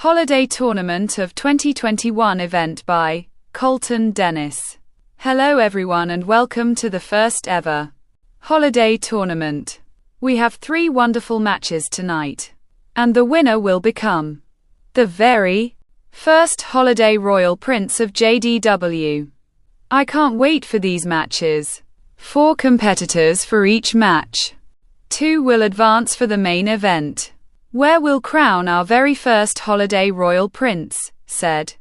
Holiday Tournament of 2021 event by Colton Dennis. Hello everyone and welcome to the first ever Holiday Tournament. We have 3 wonderful matches tonight. And the winner will become the very first Holiday Royal Prince of JDW. I can't wait for these matches. 4 competitors for each match. 2 will advance for the main event, where we'll crown our very first Holiday Royal Prince, said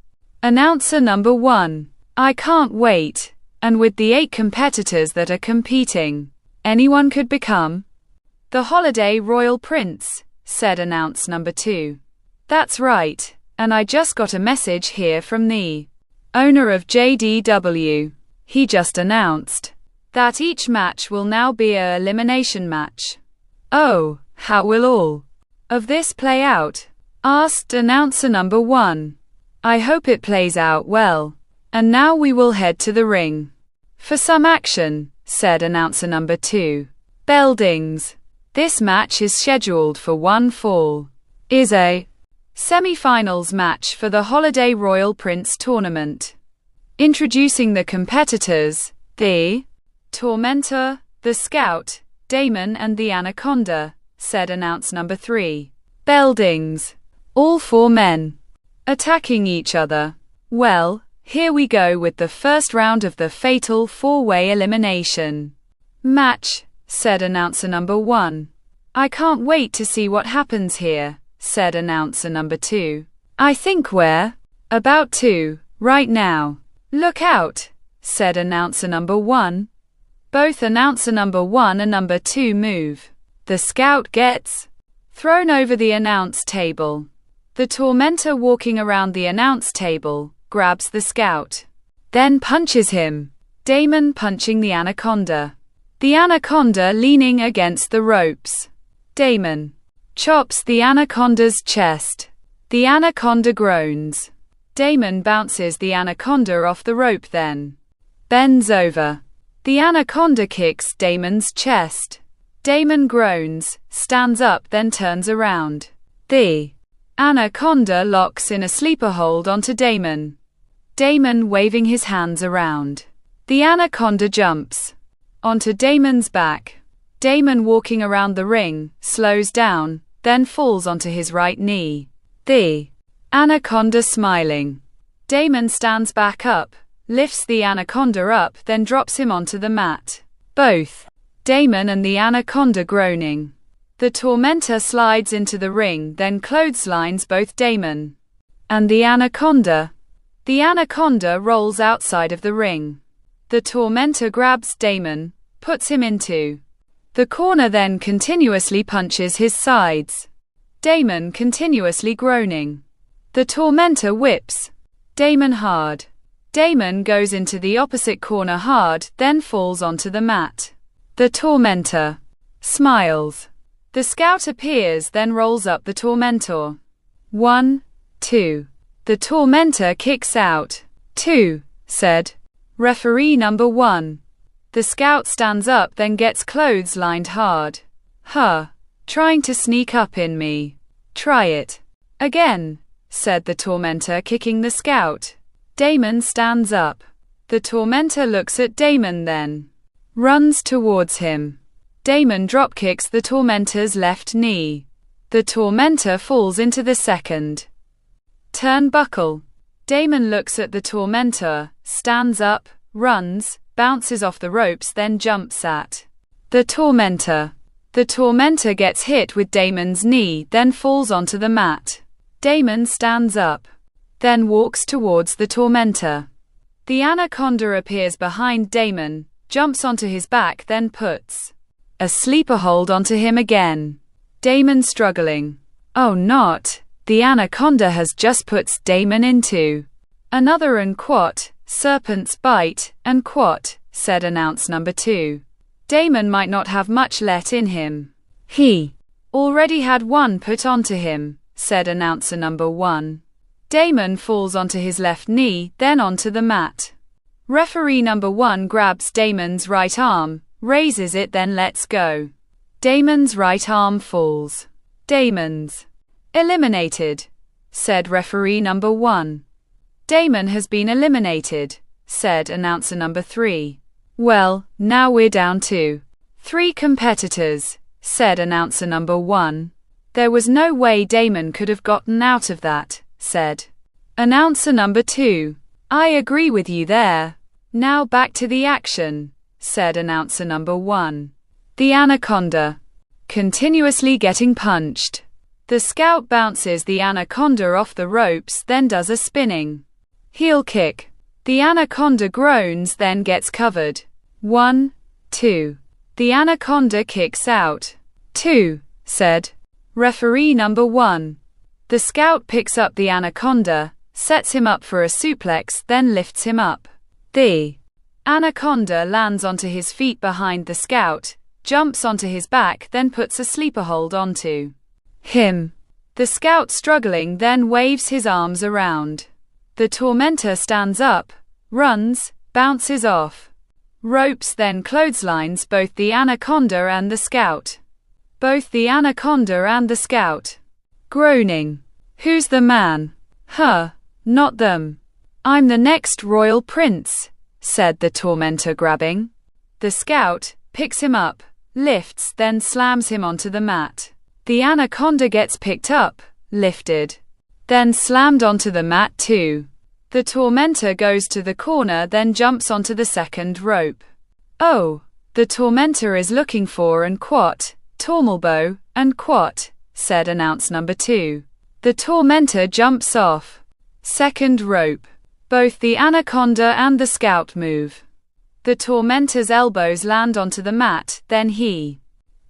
announcer number 1. I can't wait. And with the 8 competitors that are competing, anyone could become the Holiday Royal Prince, said announcer number 2. That's right, and I just got a message here from the owner of JDW. He just announced that each match will now be an elimination match. Oh, how will all of this play out? Asked announcer number 1. I hope it plays out well. And now we will head to the ring for some action, said announcer number 2. Beldings. This match is scheduled for one fall. Is a semi-finals match for the Holiday Royal Prince tournament. Introducing the competitors, the Tormentor, the Scout, Damon and the Anaconda, said announcer number 3. Beldings. All 4 men attacking each other. Well, here we go with the first round of the fatal 4-way elimination match, said announcer number 1. I can't wait to see what happens here, said announcer number 2. I think we're about to right now. Look out, said announcer number 1. Both announcer number 1 and number 2 move. The Scout gets thrown over the announce table. The Tormentor walking around the announce table grabs the Scout, then punches him. Damon punching the Anaconda. The Anaconda leaning against the ropes. Damon chops the Anaconda's chest. The Anaconda groans. Damon bounces the Anaconda off the rope, then bends over. The Anaconda kicks Damon's chest. Damon groans, stands up, then turns around. The Anaconda locks in a sleeper hold onto Damon. Damon waving his hands around. The Anaconda jumps onto Damon's back. Damon walking around the ring, slows down, then falls onto his right knee. The Anaconda smiling. Damon stands back up, lifts the Anaconda up, then drops him onto the mat. Both Damon and the Anaconda groaning. The Tormentor slides into the ring, then clotheslines both Damon and the Anaconda. The Anaconda rolls outside of the ring. The Tormentor grabs Damon, puts him into the corner, then continuously punches his sides. Damon continuously groaning. The Tormentor whips Damon hard. Damon goes into the opposite corner hard, then falls onto the mat. The Tormentor smiles. The Scout appears, then rolls up the Tormentor. 1, 2. The Tormentor kicks out. 2, said referee number 1. The Scout stands up, then gets clotheslined hard. Huh. Trying to sneak up in me. Try it again, said the Tormentor, kicking the Scout. Damon stands up. The Tormentor looks at Damon, then runs towards him. Damon dropkicks the Tormentor's left knee. The Tormentor falls into the second turnbuckle. Damon looks at the Tormentor, stands up, runs, bounces off the ropes, then jumps at the Tormentor. The Tormentor gets hit with Damon's knee, then falls onto the mat. Damon stands up, then walks towards the Tormentor. The Anaconda appears behind Damon, jumps onto his back, then puts a sleeper hold onto him again. Damon struggling. Oh, not. The Anaconda has just puts Damon into another and quat, serpent's bite, and quat, said announcer number 2. Damon might not have much let in him. He already had one put onto him, said announcer number 1. Damon falls onto his left knee, then onto the mat. Referee number 1 grabs Damon's right arm, raises it, then lets go. Damon's right arm falls. Damon's eliminated. said referee number 1. Damon has been eliminated, said announcer number 3. Well, now we're down to 3 competitors, said announcer number 1. There was no way Damon could have gotten out of that, said announcer number 2. I agree with you there. Now back to the action, said announcer number 1. The anaconda. Continuously getting punched. The scout bounces the anaconda off the ropes, then does a spinning heel kick. The anaconda groans, then gets covered. 1, 2. The anaconda kicks out. 2, said referee number 1. The scout picks up the anaconda, sets him up for a suplex, then lifts him up. The anaconda lands onto his feet behind the scout, jumps onto his back, then puts a sleeper hold onto him. The scout, struggling, then waves his arms around. The tormentor stands up, runs, bounces off ropes, then clotheslines both the anaconda and the scout. Both the anaconda and the scout. Groaning. Who's the man? Huh, not them. I'm the next royal prince, said the tormentor, grabbing the scout, picks him up, lifts, then slams him onto the mat. The anaconda gets picked up, lifted, then slammed onto the mat too. The tormentor goes to the corner, then jumps onto the second rope. Oh, the tormentor is looking for and quat, tormelbow, and quat, said announce number 2. The tormentor jumps off second rope. Both the anaconda and the scout move. The tormentor's elbows land onto the mat, then he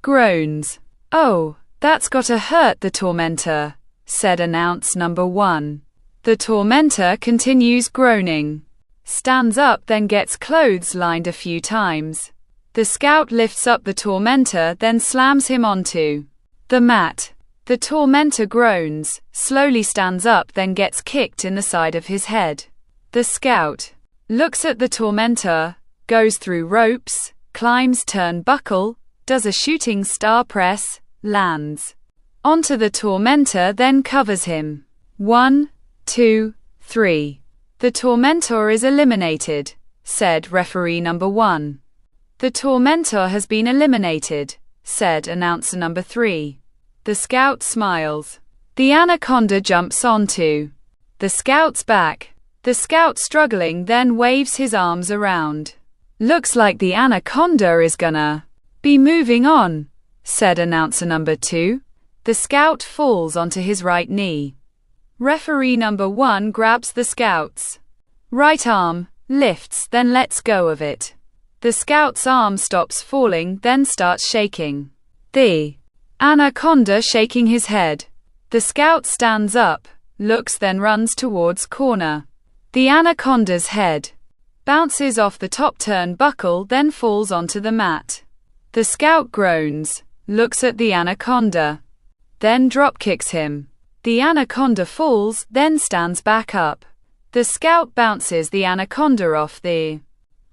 groans. Oh, that's gotta hurt the tormentor, said announce number 1. The tormentor continues groaning. Stands up, then gets clotheslined a few times. The scout lifts up the tormentor, then slams him onto the mat. The tormentor groans, slowly stands up, then gets kicked in the side of his head. The scout looks at the tormentor, goes through ropes, climbs turnbuckle, does a shooting star press, lands onto the tormentor, then covers him. 1, 2, 3. The tormentor is eliminated, said referee number 1. The tormentor has been eliminated, said announcer number 3. The scout smiles. The anaconda jumps onto the scout's back. The scout, struggling, then waves his arms around. Looks like the anaconda is gonna be moving on, said announcer number 2. The scout falls onto his right knee. Referee number 1 grabs the scout's right arm, lifts, then lets go of it. The scout's arm stops falling, then starts shaking. The anaconda shaking his head. The scout stands up, looks, then runs towards corner. The anaconda's head bounces off the top turnbuckle, then falls onto the mat. The scout groans, looks at the anaconda, then drop kicks him. The anaconda falls, then stands back up. The scout bounces the anaconda off the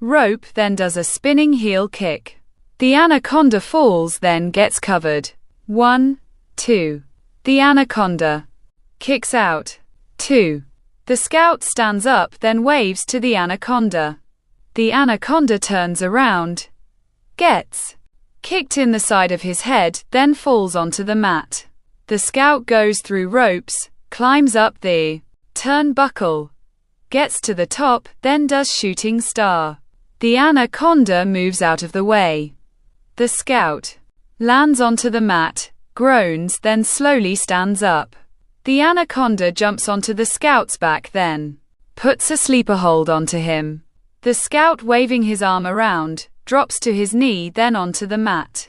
rope, then does a spinning heel kick. The anaconda falls, then gets covered. 1, 2. The anaconda kicks out. 2. The scout stands up, then waves to the anaconda. The anaconda turns around, gets kicked in the side of his head, then falls onto the mat. The scout goes through ropes, climbs up the turnbuckle, gets to the top, then does shooting star. The anaconda moves out of the way. The scout lands onto the mat, groans, then slowly stands up. The anaconda jumps onto the scout's back, then puts a sleeper hold onto him. The scout, waving his arm around, drops to his knee, then onto the mat.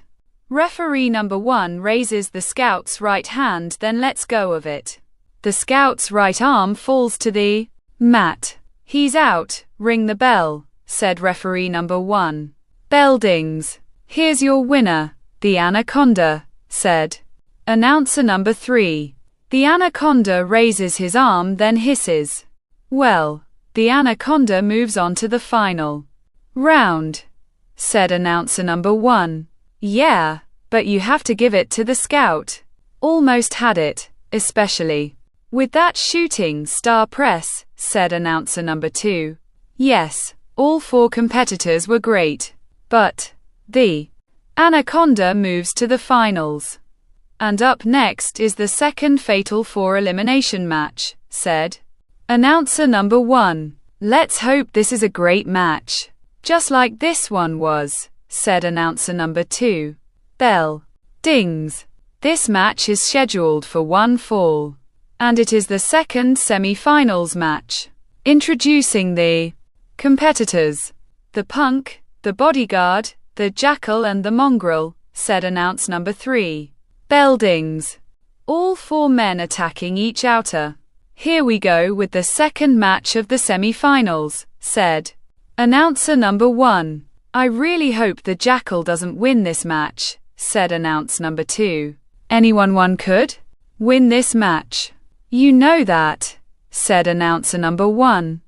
Referee number 1 raises the scout's right hand, then lets go of it. The scout's right arm falls to the mat. He's out. Ring the bell, said referee number 1. Bell dings. Here's your winner, the anaconda, said announcer number 3. The anaconda raises his arm, then hisses. Well, the anaconda moves on to the final round, said announcer number 1. Yeah, but you have to give it to the scout. Almost had it, especially With that shooting star press, said announcer number 2. Yes, all 4 competitors were great. But the Anaconda moves to the finals. And up next is the second Fatal 4 elimination match, said announcer number 1. Let's hope this is a great match. Just like this one was, said announcer number 2. Bell dings. This match is scheduled for 1 fall. And it is the second semi-finals match. Introducing the competitors. The Punk, the Bodyguard, the Jackal and the Mongrel, said announcer number 3. Bell dings. All 4 men attacking each outer. Here we go with the second match of the semi-finals, said announcer number 1. I really hope the Jackal doesn't win this match, said announcer number 2. Anyone could win this match. You know that, said announcer number 1.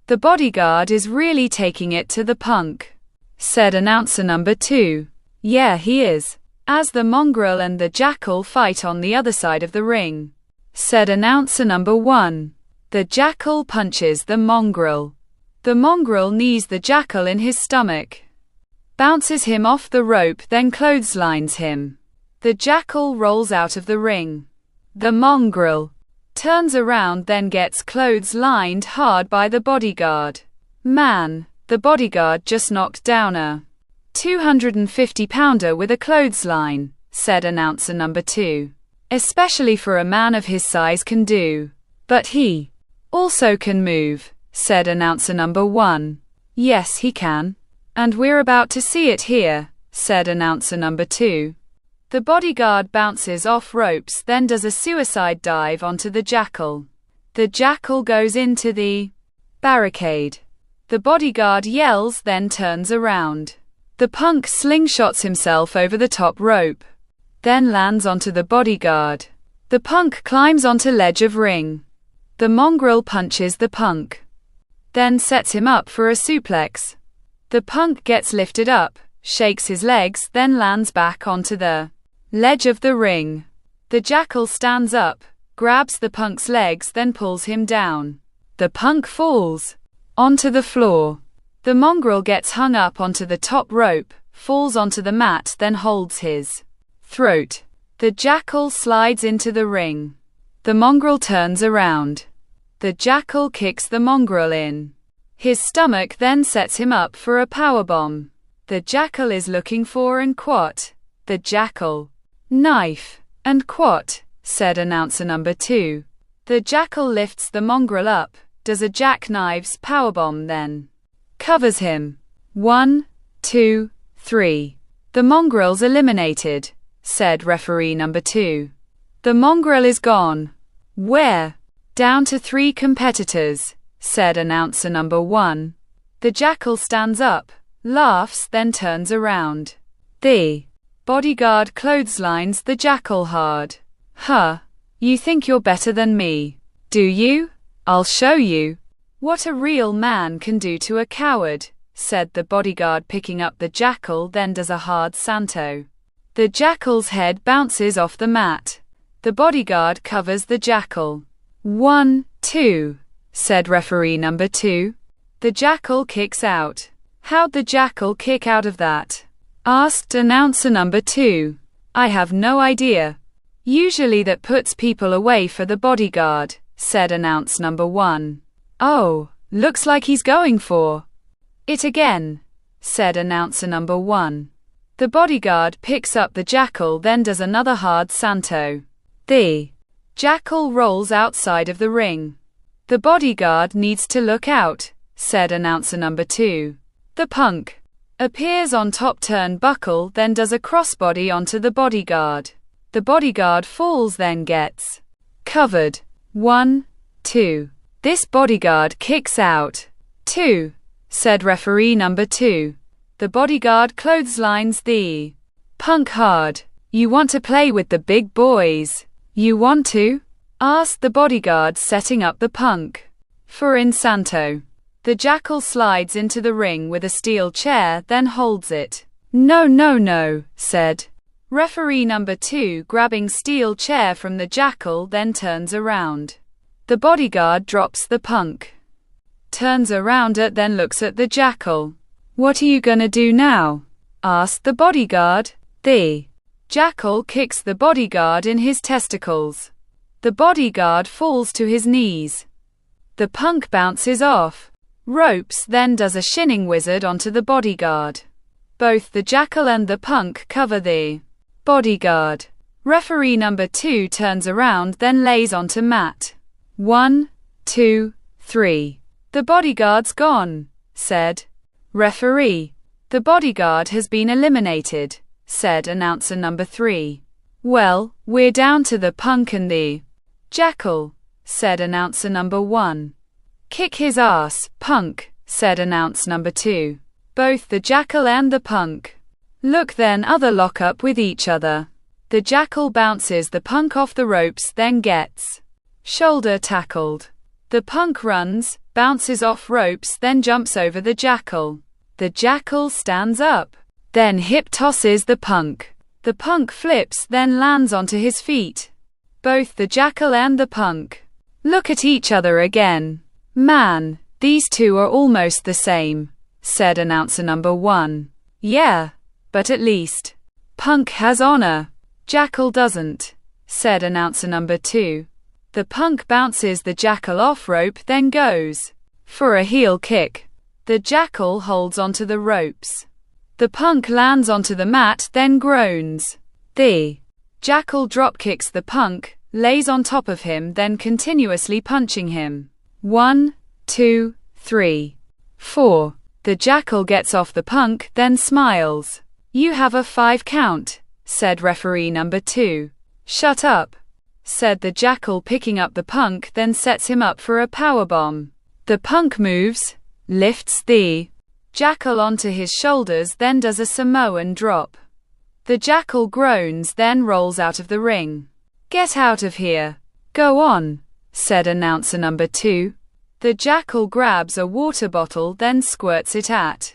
The Bodyguard is really taking it to the Punk, said announcer number 2. Yeah, he is. As the Mongrel and the Jackal fight on the other side of the ring, said announcer number 1. The Jackal punches the Mongrel. The Mongrel knees the Jackal in his stomach, bounces him off the rope, then clotheslines him. The Jackal rolls out of the ring. The Mongrel turns around, then gets clotheslined hard by the Bodyguard. Man, the Bodyguard just knocked down a 250-pounder with a clothesline, said announcer number 2. Especially for a man of his size can do. But he also can move, said announcer number 1. Yes, he can. And we're about to see it here, said announcer number 2. The Bodyguard bounces off ropes, then does a suicide dive onto the Jackal. The Jackal goes into the barricade. The Bodyguard yells, then turns around. The Punk slingshots himself over the top rope, then lands onto the Bodyguard. The Punk climbs onto ledge of ring. The Mongrel punches the Punk, then sets him up for a suplex. The Punk gets lifted up, shakes his legs, then lands back onto the ledge of the ring. The Jackal stands up, grabs the Punk's legs, then pulls him down. The Punk falls onto the floor. The Mongrel gets hung up onto the top rope, falls onto the mat, then holds his throat. The Jackal slides into the ring. The Mongrel turns around. The Jackal kicks the Mongrel in his stomach, then sets him up for a powerbomb. The Jackal is looking for and quat. The Jackal knife and quat, said announcer number 2. The Jackal lifts the Mongrel up, does a jackknives powerbomb, then covers him. 1, 2, 3. The Mongrel's eliminated, said referee number 2. The Mongrel is gone. Where? Down to 3 competitors, said announcer number 1. The Jackal stands up, laughs, then turns around. The Bodyguard clotheslines the Jackal hard. Huh, you think you're better than me, do you? I'll show you what a real man can do to a coward, said the Bodyguard, picking up the Jackal, then does a hard Santo. The Jackal's head bounces off the mat. The Bodyguard covers the Jackal. 1, 2, said referee number 2. The Jackal kicks out. How'd the Jackal kick out of that? Asked announcer number 2. I have no idea. Usually that puts people away for the Bodyguard, said announcer number 1. Oh, looks like he's going for it again, said announcer number 1. The Bodyguard picks up the Jackal, then does another hard Santo. The Jackal rolls outside of the ring. The Bodyguard needs to look out, said announcer number 2. The Punk appears on top turnbuckle, then does a crossbody onto the Bodyguard. The Bodyguard falls, then gets covered. 1, 2. This Bodyguard kicks out. 2, said referee number 2. The Bodyguard clotheslines the Punk hard. You want to play with the big boys? You want to? Asked the Bodyguard, setting up the Punk for Insanto. The Jackal slides into the ring with a steel chair, then holds it. No, said referee number 2, grabbing steel chair from the Jackal, then turns around. The bodyguard drops the punk, turns around then looks at the jackal. What are you gonna do now? Asked the bodyguard. The jackal kicks the bodyguard in his testicles. The bodyguard falls to his knees. The punk bounces off ropes, then does a shinning wizard onto the bodyguard. Both the jackal and the punk cover the bodyguard. Referee number 2 turns around, then lays onto mat. 1, 2, 3. The bodyguard's gone, said referee. The bodyguard has been eliminated, said announcer number 3. Well, we're down to the punk and the jackal, said announcer number 1. Kick his ass, punk, said announcer number 2. Both the jackal and the punk look, then other lock up with each other. The jackal bounces the punk off the ropes, then gets shoulder tackled. The punk runs, bounces off ropes, then jumps over the jackal. The jackal stands up, then hip tosses the punk. The punk flips, then lands onto his feet. Both the jackal and the punk look at each other again. Man, these two are almost the same, said announcer number 1. Yeah, but at least punk has honor. Jackal doesn't, said announcer number 2. The punk bounces the jackal off rope, then goes for a heel kick. The jackal holds onto the ropes. The punk lands onto the mat, then groans. The jackal drop kicks the punk, lays on top of him, then continuously punching him. 1, 2, 3, 4. The jackal gets off the punk, then smiles. You have a 5 count, said referee number 2. Shut up, said the jackal, picking up the punk, then sets him up for a powerbomb. The punk moves, lifts the jackal onto his shoulders, then does a Samoan drop. The jackal groans, then rolls out of the ring. Get out of here. Go on, said announcer number 2. The jackal grabs a water bottle, then squirts it at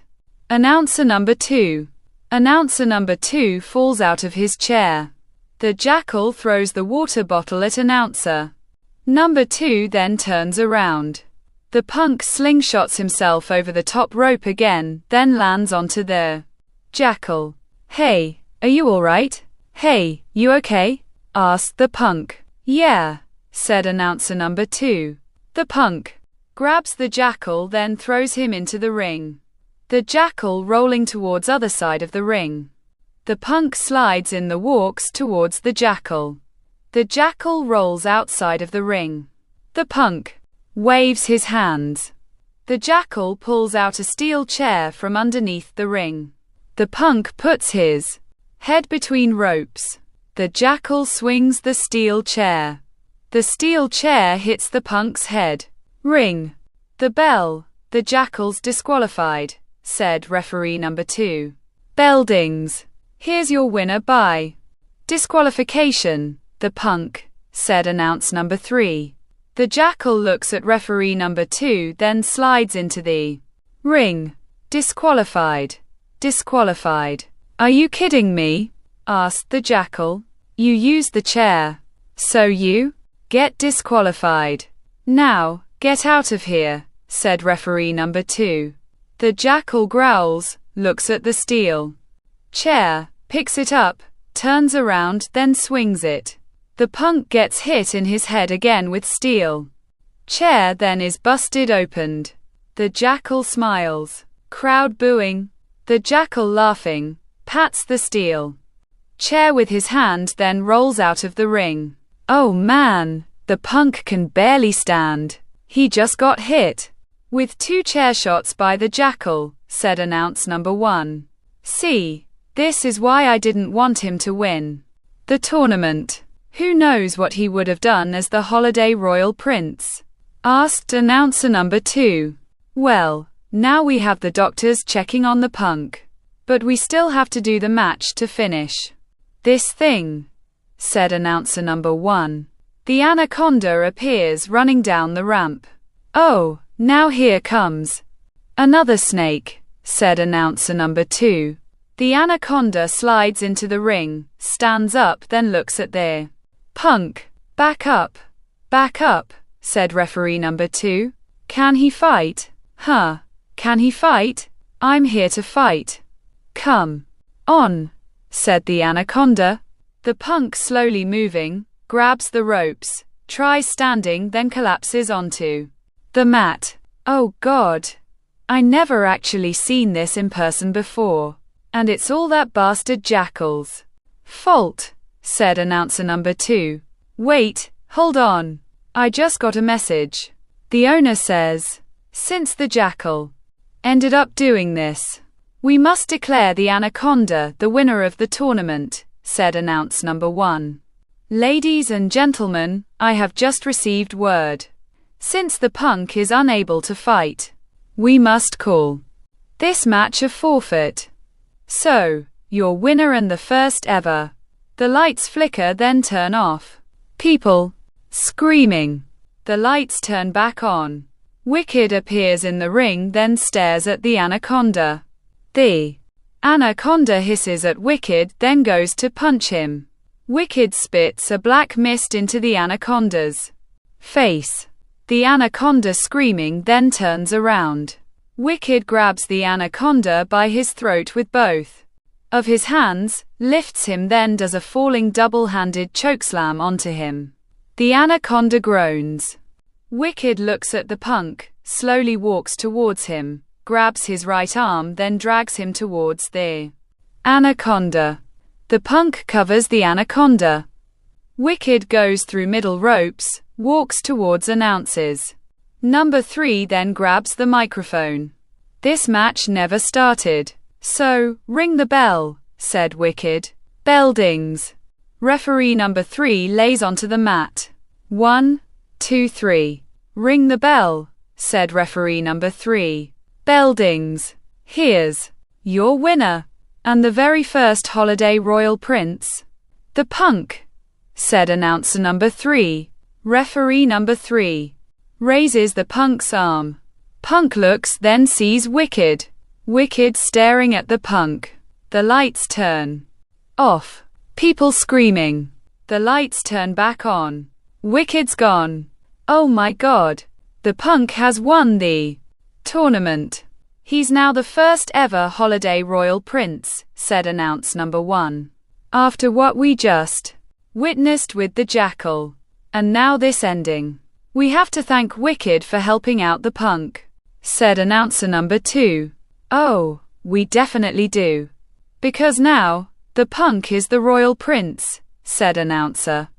announcer number 2. Announcer number 2 falls out of his chair. The jackal throws the water bottle at announcer number 2, then turns around. The punk slingshots himself over the top rope again, then lands onto the jackal. Hey, are you alright? Hey, you okay? Asked the punk. Yeah, said announcer number 2. The punk grabs the jackal, then throws him into the ring. The jackal rolling towards other side of the ring. The punk slides in, the walks towards the jackal. The jackal rolls outside of the ring. The punk waves his hands. The jackal pulls out a steel chair from underneath the ring. The punk puts his head between ropes. The jackal swings the steel chair. The steel chair hits the punk's head. Ring the bell. The jackal's disqualified, said referee number 2. Bell dings. Here's your winner by disqualification, the punk, said announcer number 3. The jackal looks at referee number 2, then slides into the ring. Disqualified. Disqualified. Are you kidding me? Asked the jackal. You used the chair. So you get disqualified. Now, get out of here, said referee number 2. The jackal growls, looks at the steel chair, picks it up, turns around, then swings it. The punk gets hit in his head again with steel chair, then is busted opened. The jackal smiles. Crowd booing. The jackal laughing, pats the steel chair with his hand, then rolls out of the ring. Oh man, the punk can barely stand. He just got hit with 2 chair shots by the jackal, said announcer number 1. See, this is why I didn't want him to win the tournament. Who knows what he would have done as the holiday royal prince? Asked announcer number 2. Well, now we have the doctors checking on the punk. But we still have to do the match to finish this thing, said announcer number 1. The anaconda appears running down the ramp. Oh, now here comes another snake, said announcer number 2. The anaconda slides into the ring, stands up, then looks at the punk. Back up. Back up, said referee number 2. Can he fight? Huh. Can he fight? I'm here to fight. Come on, said the anaconda. The punk, slowly moving, grabs the ropes, tries standing, then collapses onto the mat. Oh God. I never actually seen this in person before. And it's all that bastard Jackal's fault, said announcer number 2. Wait, hold on. I just got a message. The owner says, since the Jackal ended up doing this, we must declare the anaconda the winner of the tournament, said announcer number 1. Ladies and gentlemen, I have just received word. Since the punk is unable to fight, we must call this match a forfeit. So, your winner and the first ever. The lights flicker, then turn off. People screaming. The lights turn back on. Wicked appears in the ring, then stares at the anaconda. The anaconda hisses at Wicked, then goes to punch him. Wicked spits a black mist into the anaconda's face. The anaconda, screaming, then turns around. Wicked grabs the anaconda by his throat with both of his hands, lifts him, then does a falling double-handed chokeslam onto him. The anaconda groans. Wicked looks at the punk, slowly walks towards him, grabs his right arm, then drags him towards the anaconda. The punk covers the anaconda. Wicked goes through middle ropes, walks towards announcers. Number 3 then grabs the microphone. This match never started. So, ring the bell, said Wicked. Bell dings. Referee number 3 lays onto the mat. 1, 2, 3. Ring the bell, said referee number 3. Bell dings. Here's your winner, and the very first holiday royal prince. The punk, said announcer number 3. Referee number 3 raises the punk's arm. Punk looks, then sees Wicked. Wicked staring at the punk. The lights turn off. People screaming. The lights turn back on. Wicked's gone. Oh my God. The punk has won the tournament. He's now the first ever holiday royal prince, said announcer number 1. After what we just witnessed with the Jackal, and now this ending, we have to thank Wicked for helping out the punk, said announcer number 2. Oh, we definitely do. Because now, the punk is the royal prince, said announcer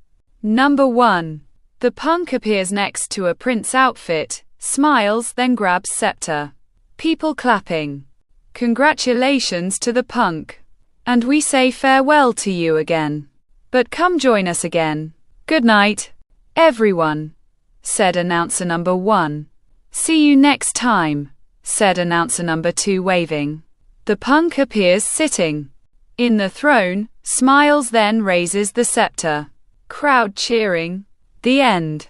number 1. The punk appears next to a prince outfit, smiles, then grabs scepter. People clapping. Congratulations to the punk. And we say farewell to you again. But come join us again. Good night, everyone, said announcer number 1. See you next time, said announcer number 2, waving. The punk appears sitting in the throne, smiles, then raises the scepter. Crowd cheering. The end.